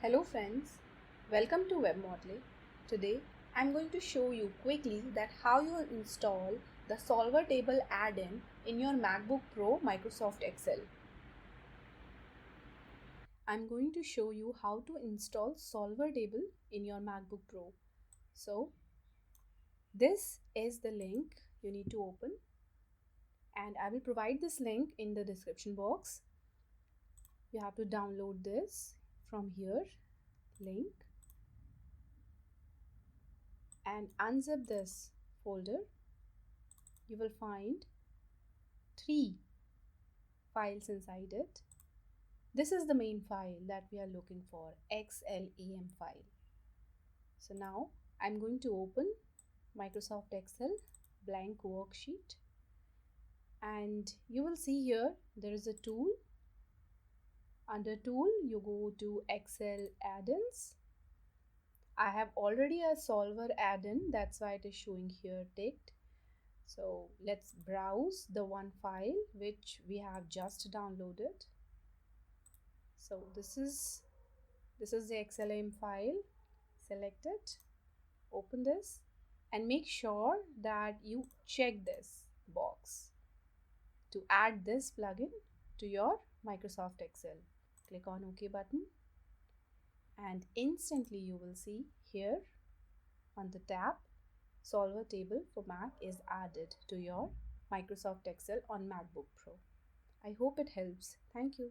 Hello friends, welcome to Web Modeling. Today I'm going to show you quickly that how you install the SolverTable add-in in your MacBook Pro Microsoft Excel. I'm going to show you how to install SolverTable in your MacBook Pro. So this is the link you need to open, and I will provide this link in the description box. You have to download this from here, link, and unzip this folder. You will find 3 files inside it. This is the main file that we are looking for, XLAM file. So now I'm going to open Microsoft Excel blank worksheet, and you will see here there is a tool. Under tool you go to Excel add-ins. I have already a solver add-in, that's why it is showing here ticked. So let's browse the one file which we have just downloaded. So this is the XLM file. Select it, open this, and make sure that you check this box to add this plugin to your Microsoft Excel. Click on OK button, and instantly you will see here on the tab SolverTable for Mac is added to your Microsoft Excel on MacBook Pro. I hope it helps. Thank you.